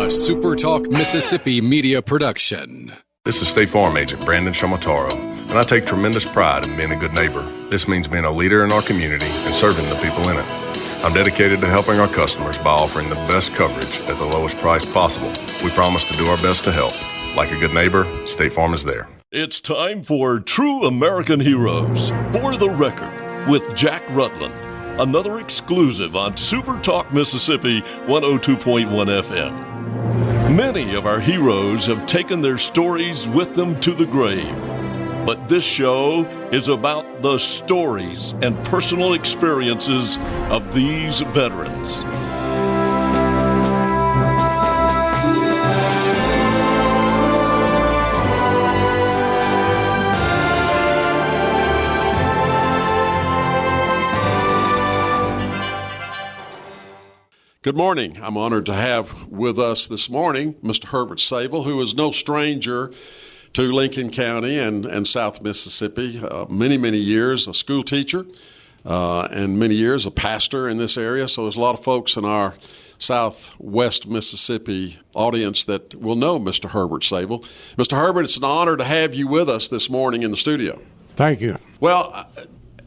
SuperTalk Mississippi Media production. This is State Farm Agent Brandon Shamataro, and I take tremendous pride in being a good neighbor. This means being a leader in our community and serving the people in it. I'm dedicated to helping our customers by offering the best coverage at the lowest price possible. We promise to do our best to help. Like a good neighbor, State Farm is there. It's time for True American Heroes, For the Record, with Jack Rutland. Another exclusive on SuperTalk Mississippi 102.1 FM. Many of our heroes have taken their stories with them to the grave. But this show is about the stories and personal experiences of these veterans. Good morning. I'm honored to have with us this morning Mr. Herbert Savell, who is no stranger to Lincoln County and South Mississippi. Many years a school teacher and many years a pastor in this area. So there's a lot of folks in our Southwest Mississippi audience that will know Mr. Herbert Savell. Mr. Herbert, it's an honor to have you with us this morning in the studio. Thank you. Well,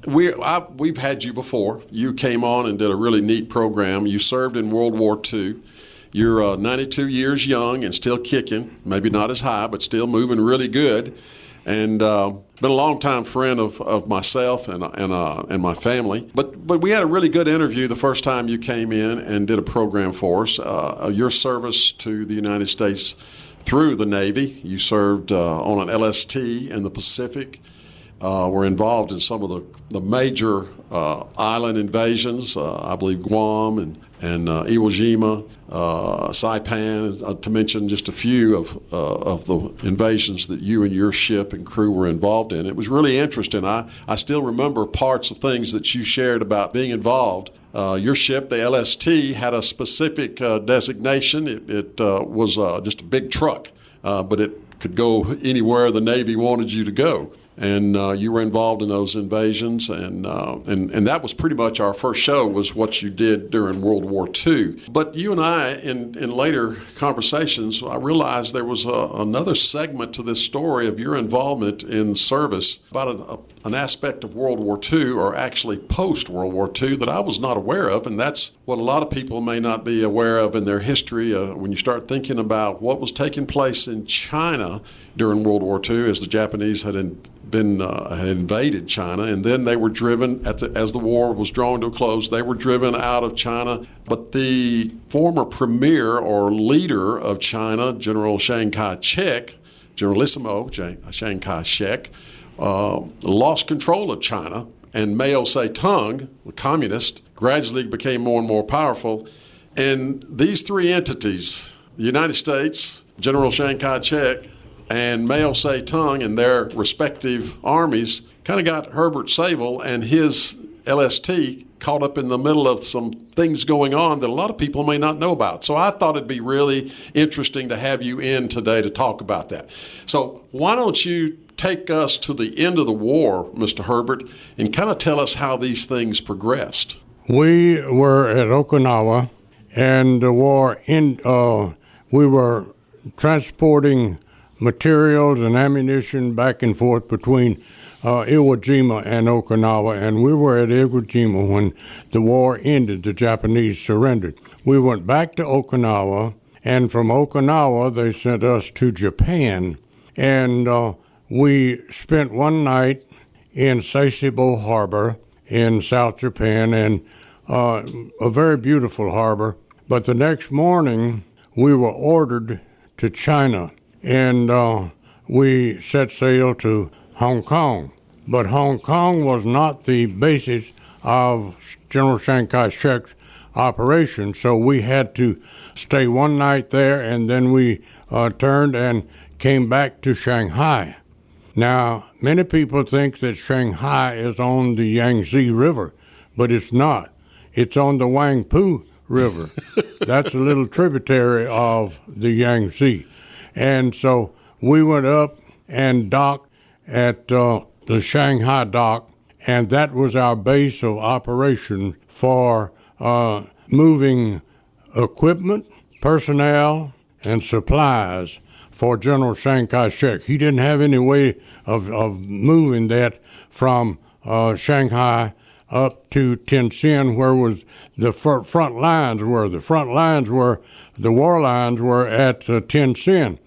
we've had you before. You came on and did a really neat program. You served in World War II. You're 92 years young and still kicking, maybe not as high, but still moving really good. And been a long-time friend of myself and my family. But we had a really good interview the first time you came in and did a program for us. Your service to the United States through the Navy. You served on an LST in the Pacific. Were involved in some of the major island invasions, I believe Guam and Iwo Jima, Saipan, to mention just a few of the invasions that you and your ship and crew were involved in. It was really interesting. I still remember parts of things that you shared about being involved. Your ship, the LST, had a specific designation. It was just a big truck, but it could go anywhere the Navy wanted you to go. And you were involved in those invasions, and that was pretty much our first show was what you did during World War II. But you and I, in later conversations, I realized there was another segment to this story of your involvement in service about an aspect of World War II, or actually post-World War II, that I was not aware of, and that's what a lot of people may not be aware of in their history when you start thinking about what was taking place in China during World War II as the Japanese had invaded China, and then they were driven, as the war was drawing to a close, they were driven out of China. But the former premier or leader of China, General Chiang Kai-shek, Generalissimo Chiang Kai-shek, lost control of China, and Mao Zedong, the communist, gradually became more and more powerful. And these three entities, the United States, General Chiang Kai-shek, and Mao Zedong and their respective armies kind of got Herbert Savell and his LST caught up in the middle of some things going on that a lot of people may not know about. So I thought it'd be really interesting to have you in today to talk about that. So why don't you take us to the end of the war, Mr. Herbert, and kind of tell us how these things progressed. We were at Okinawa, and the war we were transporting materials and ammunition back and forth between Iwo Jima and Okinawa, and we were at Iwo Jima when the war ended. The Japanese surrendered. We went back to Okinawa, and from Okinawa they sent us to Japan, and we spent one night in Sasebo Harbor in South Japan, and a very beautiful harbor. But the next morning we were ordered to China, and we set sail to Hong Kong. But Hong Kong was not the basis of General Chiang Kai-shek's operation, so we had to stay one night there, and then we turned and came back to Shanghai. Now, many people think that Shanghai is on the Yangtze River, but it's not. It's on the Wangpu River. That's a little tributary of the Yangtze. And so we went up and docked at the Shanghai dock, and that was our base of operation for moving equipment, personnel, and supplies for General Chiang Kai-shek. He didn't have any way of moving that from Shanghai up to Tientsin, where was the front lines were. The front lines were, the war lines were at Tientsin.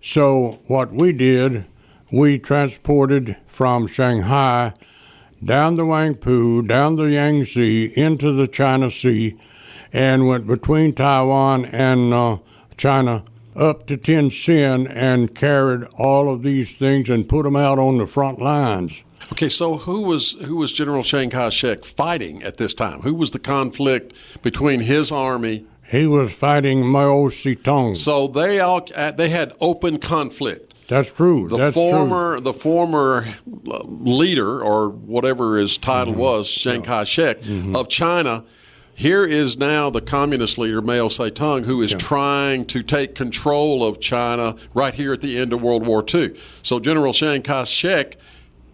So what we did, we transported from Shanghai down the Wangpu, down the Yangtze, into the China Sea, and went between Taiwan and China up to Tientsin and carried all of these things and put them out on the front lines. Okay, so who was General Chiang Kai-shek fighting at this time? Who was the conflict between his army? He was fighting Mao Zedong. So they had open conflict. That's true. The former leader, or whatever his title was, Chiang Kai-shek of China. Here is now the communist leader, Mao Zedong, who is trying to take control of China right here at the end of World War II. So General Chiang Kai-shek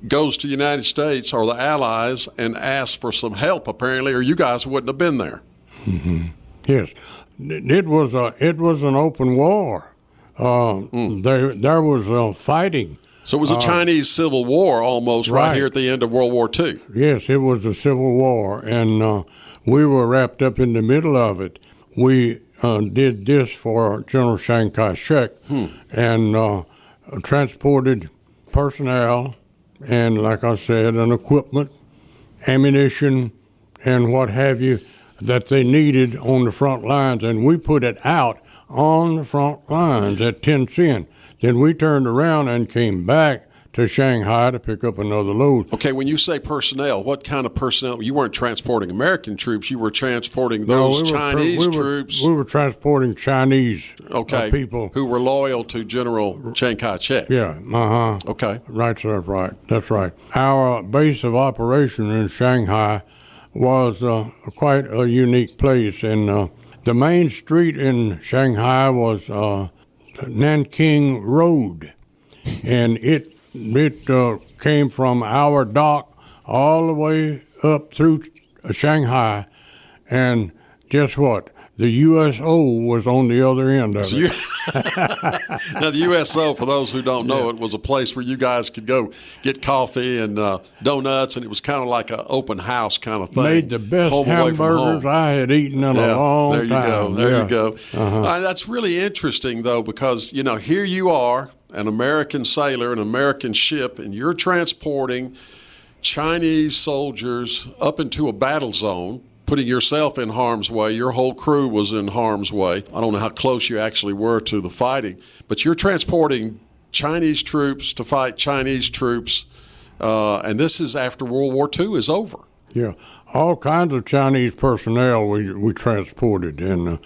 goes to the United States or the Allies and asks for some help, apparently, or you guys wouldn't have been there. Mm-hmm. Yes. It was an open war. There was fighting. So it was a Chinese civil war almost right here at the end of World War II. Yes, it was a civil war, and we were wrapped up in the middle of it. We did this for General Chiang Kai-shek and transported personnel and, like I said, an equipment, ammunition, and what have you that they needed on the front lines, and we put it out on the front lines at Tientsin. Then we turned around and came back to Shanghai to pick up another load. Okay, when you say personnel, what kind of personnel? You weren't transporting American troops. You were transporting those Chinese troops. We were transporting Chinese people. Who were loyal to General Chiang Kai-shek. Yeah, Okay. Right, that's right. Our base of operation in Shanghai was quite a unique place. And the main street in Shanghai was Nanking Road. And it came from our dock all the way up through Shanghai, and guess what? The USO was on the other end of it. Now, the USO, for those who don't know, it was a place where you guys could go get coffee and donuts, and it was kind of like an open house kind of thing. Made the best hamburgers I had eaten in a long time. There you go. That's really interesting, though, because, here you are, an American sailor, an American ship, and you're transporting Chinese soldiers up into a battle zone, putting yourself in harm's way. Your whole crew was in harm's way. I don't know how close you actually were to the fighting, but you're transporting Chinese troops to fight Chinese troops, and this is after World War II is over. Yeah, all kinds of Chinese personnel we transported, and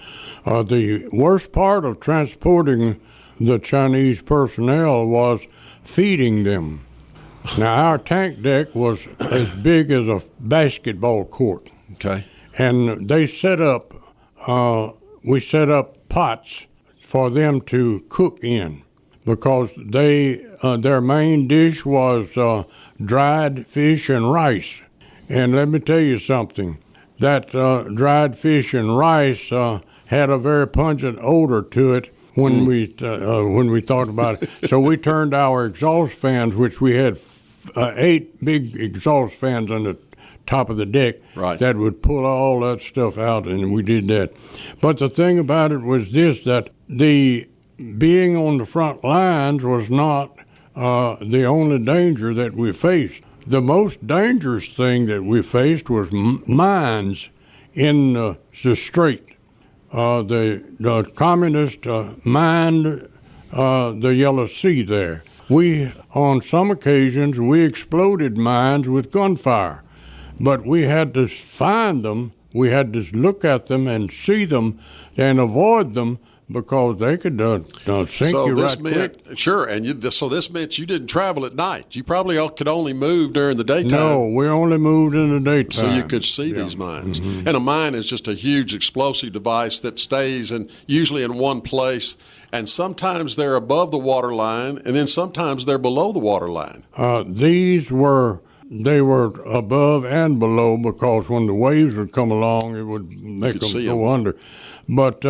the worst part of transporting the Chinese personnel was feeding them. Now, our tank deck was as big as a basketball court. Okay. And they we set up pots for them to cook in, because their main dish was dried fish and rice. And let me tell you something, that dried fish and rice had a very pungent odor to it when we thought about it. So we turned our exhaust fans, which we had 8 big exhaust fans on the top of the deck that would pull all that stuff out, and we did that. But the thing about it was this, that the being on the front lines was not the only danger that we faced. The most dangerous thing that we faced was mines in the strait. The communists mined the Yellow Sea there. On some occasions, we exploded mines with gunfire, but we had to find them. We had to look at them and see them and avoid them, because they could sink you right quick. Sure, and so this meant you didn't travel at night. You probably could only move during the daytime. No, we only moved in the daytime. So you could see these mines. Mm-hmm. And a mine is just a huge explosive device that stays usually in one place, and sometimes they're above the water line, and then sometimes they're below the water line. They were above and below, because when the waves would come along, they could go under. But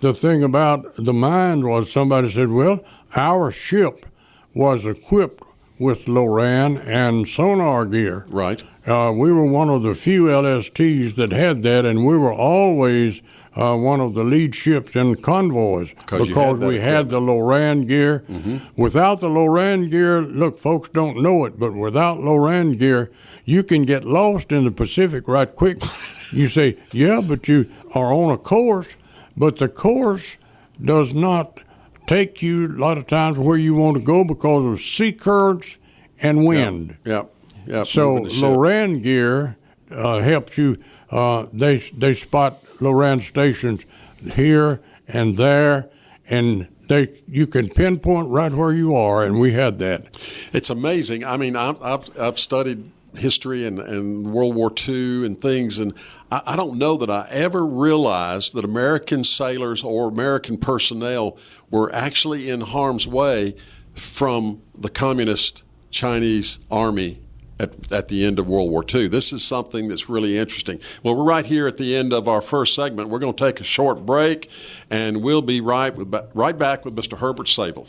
the thing about the mine was somebody said, well, our ship was equipped with Loran and sonar gear. Right. We were one of the few LSTs that had that, and we were always one of the lead ships in convoys because we had the Loran gear. Mm-hmm. Without the Loran gear, look, folks don't know it, but without Loran gear, you can get lost in the Pacific right quick. You say, yeah, but you are on a course, but the course does not take you a lot of times where you want to go because of sea currents and wind. Yep. So Loran gear helps you. They spot Loran stations here and there, and you can pinpoint right where you are, and we had that. It's amazing. I mean, I've studied history and World War II and things, and I don't know that I ever realized that American sailors or American personnel were actually in harm's way from the communist Chinese army at the end of World War II. This is something that's really interesting. Well, we're right here at the end of our first segment. We're going to take a short break, and we'll be right back with Mr. Herbert Savell.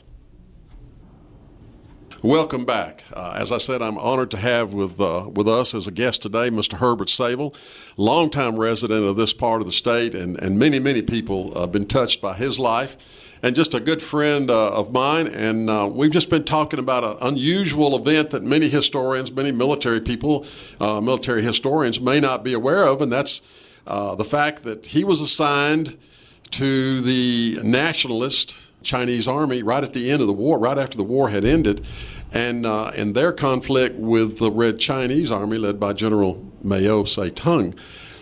Welcome back. As I said, I'm honored to have with us as a guest today Mr. Herbert Savell, longtime resident of this part of the state, and many people have been touched by his life, and just a good friend of mine. And we've just been talking about an unusual event that many historians, many military people, military historians may not be aware of, and that's the fact that he was assigned to the nationalist Chinese army right at the end of the war, right after the war had ended, and in their conflict with the Red Chinese Army led by General Mao Zedong.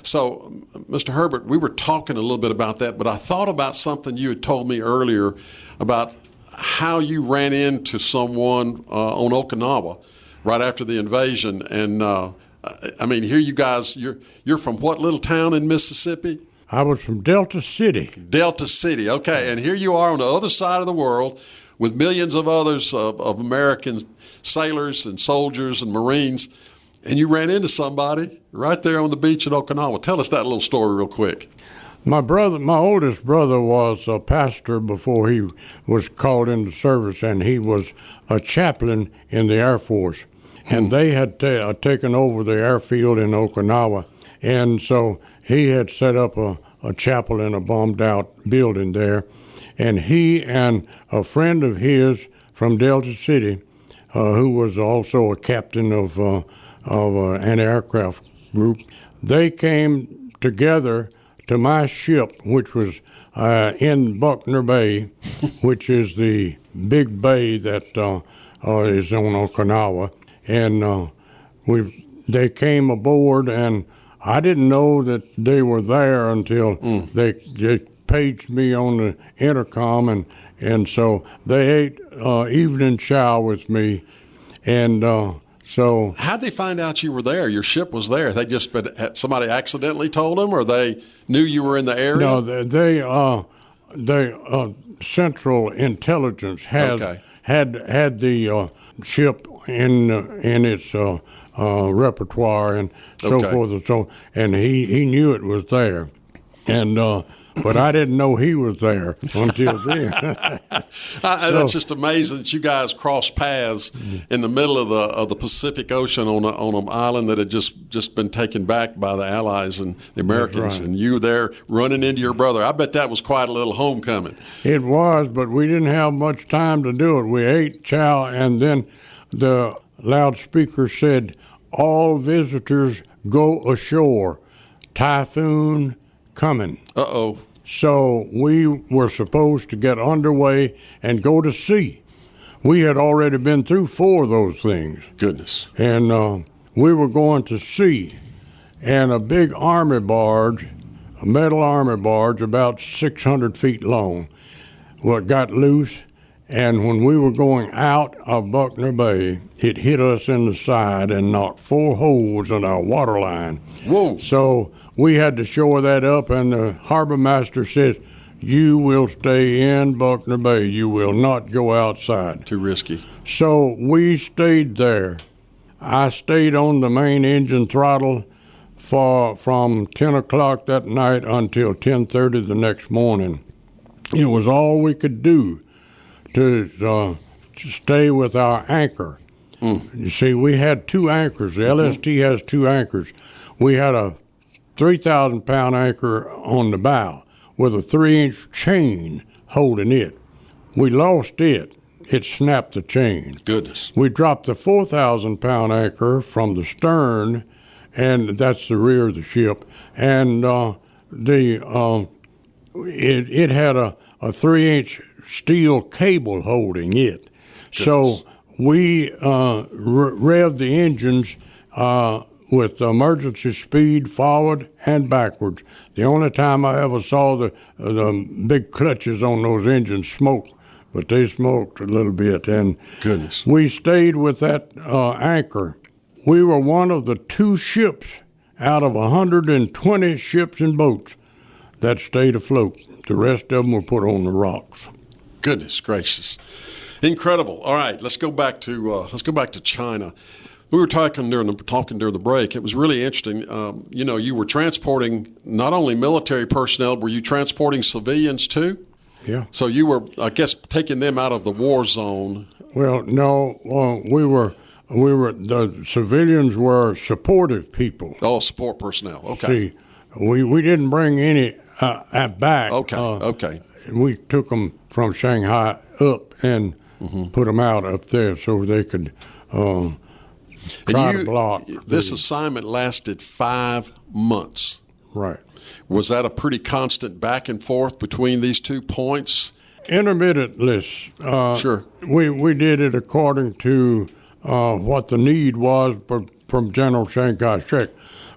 So, Mr. Herbert, we were talking a little bit about that, but I thought about something you had told me earlier about how you ran into someone on Okinawa right after the invasion. And I mean, here you guys, you're from what little town in Mississippi? I was from Delta City. Delta City, okay. And here you are on the other side of the world with millions of others of American sailors and soldiers and Marines, and you ran into somebody right there on the beach in Okinawa. Tell us that little story real quick. My oldest brother was a pastor before he was called into service, and he was a chaplain in the Air Force. And they had taken over the airfield in Okinawa, and so he had set up a chapel in a bombed-out building there. And he and a friend of his from Delta City, who was also a captain of an aircraft group, they came together to my ship, which was in Buckner Bay, which is the big bay that is on Okinawa. And they came aboard, and I didn't know that they were there until they paged me on the intercom, and so they ate evening chow with me, and so. How'd they find out you were there? Your ship was there. They just somebody accidentally told them, or they knew you were in the area? No, they Central Intelligence had the ship in its repertoire and so forth and so, and he knew it was there, and but I didn't know he was there until then. That's just amazing that you guys crossed paths in the middle of the Pacific Ocean on an island that had just been taken back by the Allies and the Americans, right. And you were there running into your brother. I bet that was quite a little homecoming. It was, but we didn't have much time to do it. We ate chow, and then the loudspeaker said, "All visitors go ashore. Typhoon coming." Uh-oh. So we were supposed to get underway and go to sea. We had already been through 4 of those things. Goodness. And we were going to sea. And a big army barge, a metal army barge about 600 feet long, got loose. And when we were going out of Buckner Bay, it hit us in the side and knocked 4 holes in our water line. Whoa. So we had to shore that up, and the harbor master says, "You will stay in Buckner Bay. You will not go outside." Too risky. So we stayed there. I stayed on the main engine throttle from 10 o'clock that night until 10:30 the next morning. it was all we could do to stay with our anchor. You see, we had two anchors. The LST has two anchors. We had a 3,000-pound anchor on the bow with a 3-inch chain holding it. We lost it. It snapped the chain. Goodness. We dropped the 4,000-pound anchor from the stern, and that's the rear of the ship. And it had a 3-inch steel cable holding it. Goodness. So we revved the engines with emergency speed forward and backwards. The only time I ever saw the big clutches on those engines smoke, but they smoked a little bit. And goodness, we stayed with that anchor. We were one of the 2 ships out of 120 ships and boats that stayed afloat. The rest of them were put on the rocks. Goodness gracious, incredible. All right, let's go back to China. We were talking during the break. It was really interesting. You were transporting not only military personnel, were you transporting civilians too? Yeah. So you were, I guess, taking them out of the war zone. Well, no, we were. The civilians were supportive people. Oh, support personnel. Okay. See, we didn't bring any back. Okay. We took them from Shanghai up and put them out up there so they could try to block. This assignment lasted 5 months. Right. Was that a pretty constant back and forth between these 2 points? Intermittent List. Sure. We did it according to what the need was from General Chiang Kai-shek.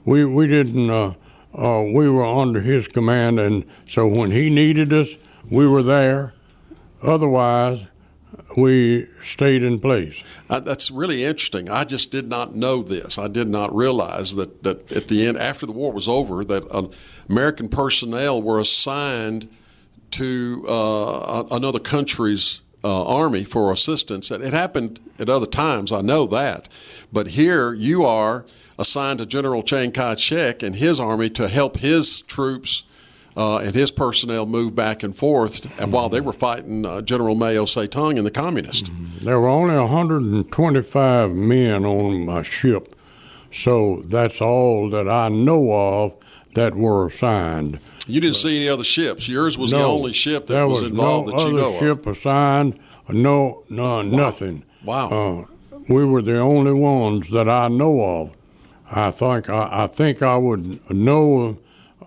We didn't. We were under his command, and so when he needed us, we were there. Otherwise, we stayed in place. That's really interesting. I just did not know this. I did not realize that at the end, after the war was over, that American personnel were assigned to another country's army for assistance. It happened at other times, I know that. But here you are assigned to General Chiang Kai-shek and his army to help his troops and his personnel move back and forth while they were fighting General Mao Zedong and the communists. There were only 125 men on my ship, so that's all that I know of that were assigned. You didn't see any other ships. Yours was the only ship that was involved that you know of. There was no other ship assigned. No, nothing. Wow. We were the only ones that I know of. I think I would know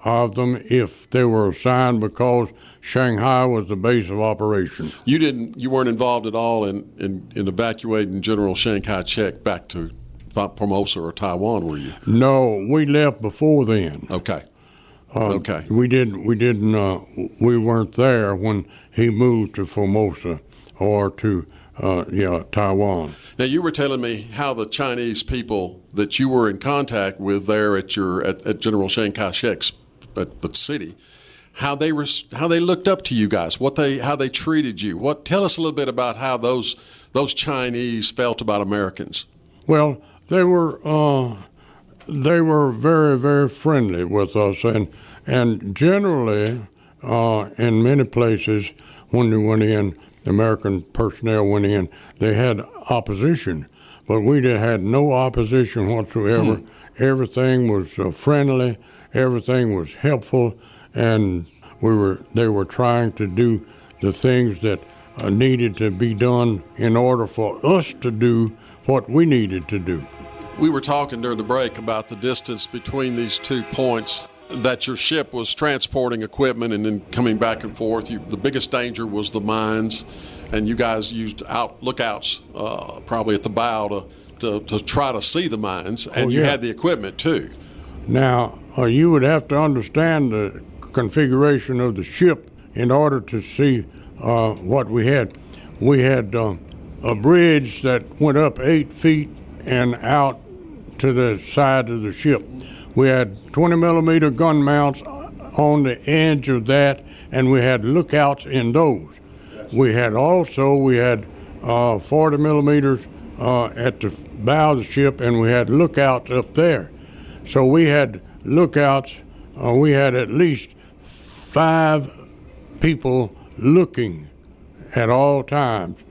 of them if they were assigned because Shanghai was the base of operation. You weren't involved at all in evacuating General Chiang Kai-shek back to Formosa or Taiwan, were you? No, we left before then. Okay. Okay. We didn't. We weren't there when he moved to Formosa or to Taiwan. Now you were telling me how the Chinese people that you were in contact with there at General Chiang Kai-shek's at the city, how they looked up to you guys, how they treated you. Tell us a little bit about how those Chinese felt about Americans. Well, they were very, very friendly with us, and generally, in many places, when they went in, the American personnel went in, they had opposition, but we had no opposition whatsoever. Everything was friendly, everything was helpful, and they were trying to do the things that needed to be done in order for us to do what we needed to do. We were talking during the break about the distance between these 2 points, that your ship was transporting equipment and then coming back and forth. The biggest danger was the mines, and you guys used lookouts probably at the bow to try to see the mines, and you had the equipment too. Now, you would have to understand the configuration of the ship in order to see what we had. We had a bridge that went up 8 feet and out to the side of the ship. We had 20-millimeter gun mounts on the edge of that, and we had lookouts in those. We had 40 millimeters at the bow of the ship, and we had lookouts up there. So we had lookouts. We had at least 5 people looking at all times.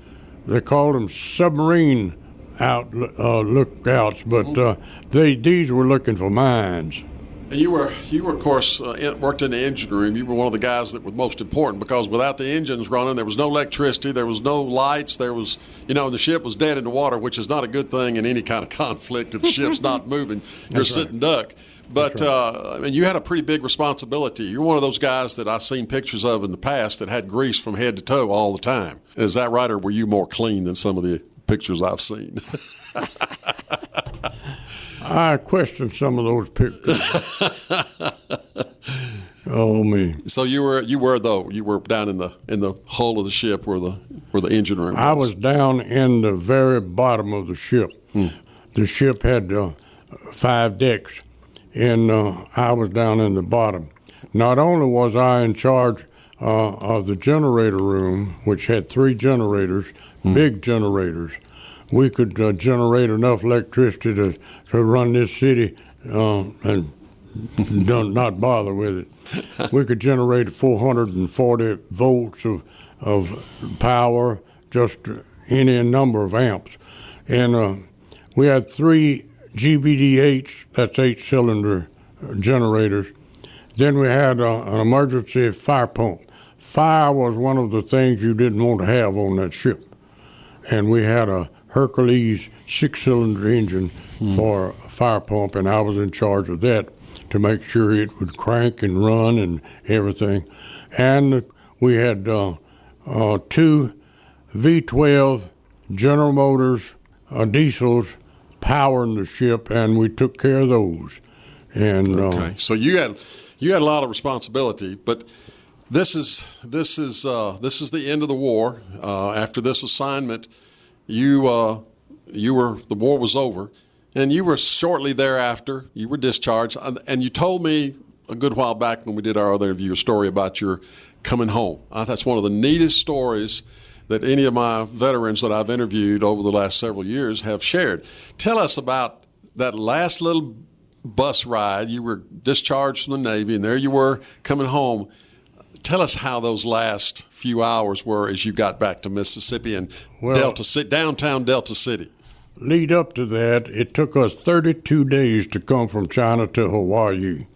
They called them submarine lookouts, but these were looking for mines. And you were of course worked in the engine room. You were one of the guys that was most important, because without the engines running, there was no electricity, there was no lights, there was, and the ship was dead in the water, which is not a good thing in any kind of conflict. If the ship's not moving, you're a sitting duck. But you had a pretty big responsibility. You're one of those guys that I've seen pictures of in the past that had grease from head to toe all the time. Is that right, or were you more clean than some of the pictures I've seen? I question some of those pictures. Oh me! So you were down in the hull of the ship where the engine room was. I was down in the very bottom of the ship. The ship had 5 decks, and I was down in the bottom. Not only was I in charge of the generator room, which had 3 generators, big generators. We could generate enough electricity to run this city and not bother with it. We could generate 440 volts of power, just any number of amps. And we had 3 GBD8s, that's 8-cylinder generators. Then we had an emergency fire pump. Fire was one of the things you didn't want to have on that ship. And we had a Hercules 6-cylinder engine for a fire pump, and I was in charge of that to make sure it would crank and run and everything. And we had 2 V12 General Motors diesels powering the ship, and we took care of those. And okay, so you had a lot of responsibility, but this is the end of the war. After this assignment, the war was over, and you were shortly thereafter, you were discharged, and you told me a good while back when we did our other interview a story about your coming home. That's one of the neatest stories that any of my veterans that I've interviewed over the last several years have shared. Tell us about that last little bus ride. You were discharged from the Navy, and there you were coming home. Tell us how those last few hours were as you got back to Mississippi and downtown Delta City. Lead up to that, it took us 32 days to come from China to Hawaii.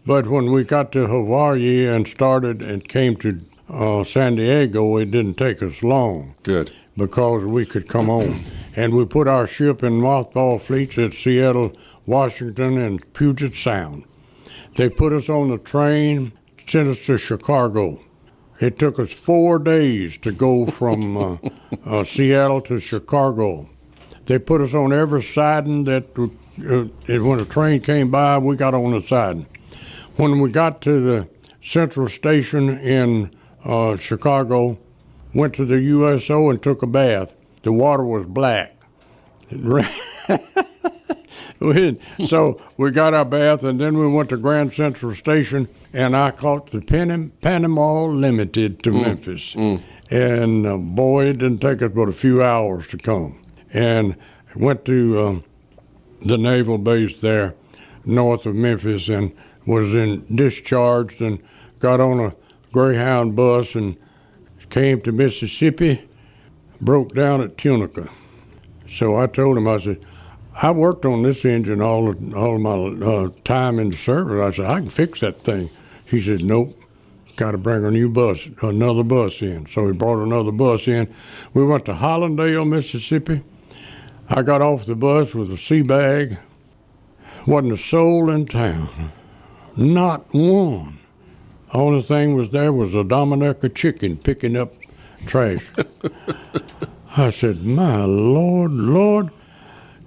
But when we got to Hawaii and started and came to San Diego, it didn't take us long. Good. Because we could come home. And we put our ship in mothball fleets at Seattle, Washington, and Puget Sound. They put us on the train, sent us to Chicago. It took us 4 days to go from Seattle to Chicago. They put us on every siding that when a train came by, we got on the siding. When we got to the Central Station in Chicago, went to the USO and took a bath. The water was black. So we got our bath, and then we went to Grand Central Station, and I caught the Panama Limited to Memphis. And boy, it didn't take us but a few hours to come. And went to the naval base there north of Memphis and was discharged and got on a Greyhound bus and came to Mississippi, broke down at Tunica. So I told him, I said, I worked on this engine all of my time in the service. I said, I can fix that thing. He said, nope, got to bring another bus in. So he brought another bus in. We went to Hollandale, Mississippi. I got off the bus with a sea bag. Wasn't a soul in town, not one. Only thing was there was a Dominica chicken picking up trash. I said, my Lord,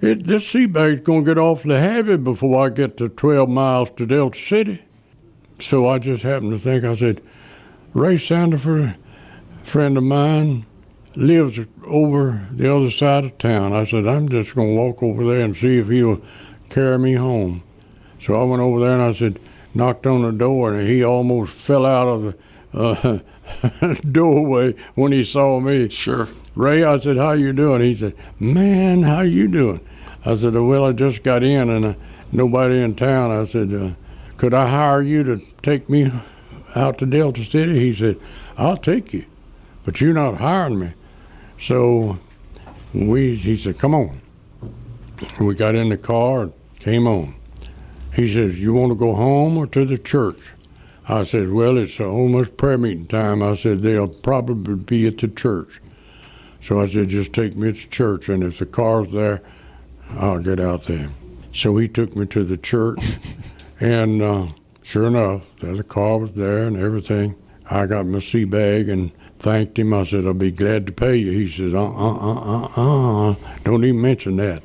this sea bag's going to get awfully heavy before I get to 12 miles to Delta City. So I just happened to think, I said, Ray Sandiford, a friend of mine, lives over the other side of town. I said, I'm just going to walk over there and see if he'll carry me home. So I went over there and I said, knocked on the door, and he almost fell out of the doorway when he saw me. Sure. Ray, I said, how you doing? He said, man, how you doing? I said, well, I just got in and nobody in town. I said, could I hire you to take me out to Delta City? He said, I'll take you, but you're not hiring me. So he said, come on. We got in the car and came on. He says, you want to go home or to the church? I said, well, it's almost prayer meeting time. I said, they'll probably be at the church. So I said, just take me to church, and if the car's there, I'll get out there. So he took me to the church, and sure enough, the car was there and everything. I got my sea bag and thanked him. I said, I'll be glad to pay you. He says, don't even mention that.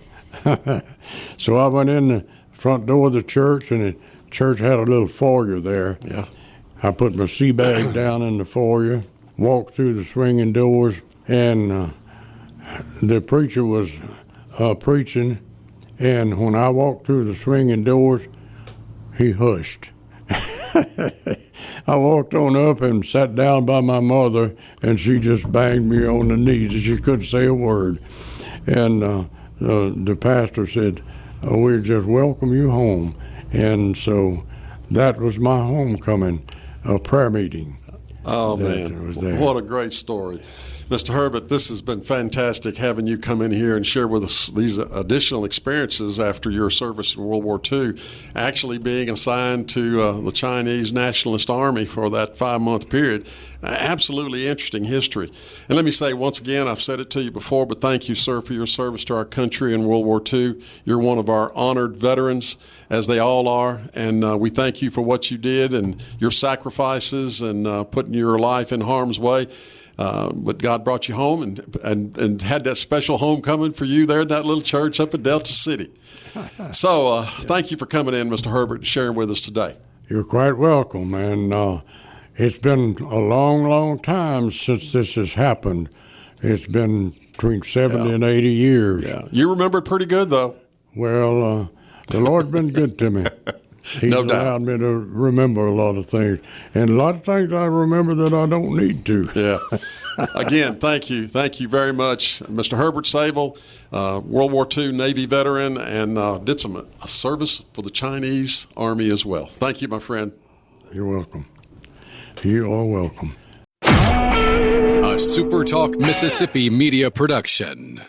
So I went in the front door of the church, and the church had a little foyer there. Yeah. I put my sea bag down in the foyer, walked through the swinging doors, and the preacher was preaching, and when I walked through the swinging doors, he hushed. I walked on up and sat down by my mother, and she just banged me on the knees, and she couldn't say a word. And the pastor said, we just welcome you home. And so that was my homecoming prayer meeting. Oh, man, what a great story. Mr. Herbert, this has been fantastic having you come in here and share with us these additional experiences after your service in World War II, actually being assigned to the Chinese Nationalist Army for that 5-month period. Absolutely interesting history. And let me say once again, I've said it to you before, but thank you, sir, for your service to our country in World War II. You're one of our honored veterans, as they all are, and we thank you for what you did and your sacrifices and putting your life in harm's way. But God brought you home and had that special homecoming for you there in that little church up in Delta City. So thank you for coming in, Mr. Herbert, and sharing with us today. You're quite welcome. And it's been a long, long time since this has happened. It's been between 70 and 80 years. Yeah. You remember it pretty good, though. Well, the Lord's been good to me. He's No doubt. allowed me to remember a lot of things. And a lot of things I remember that I don't need to. Yeah. Again, thank you. Thank you very much. Mr. Herbert Savell, World War II Navy veteran, and did some service for the Chinese Army as well. Thank you, my friend. You're welcome. You are welcome. A SuperTalk Mississippi Media production.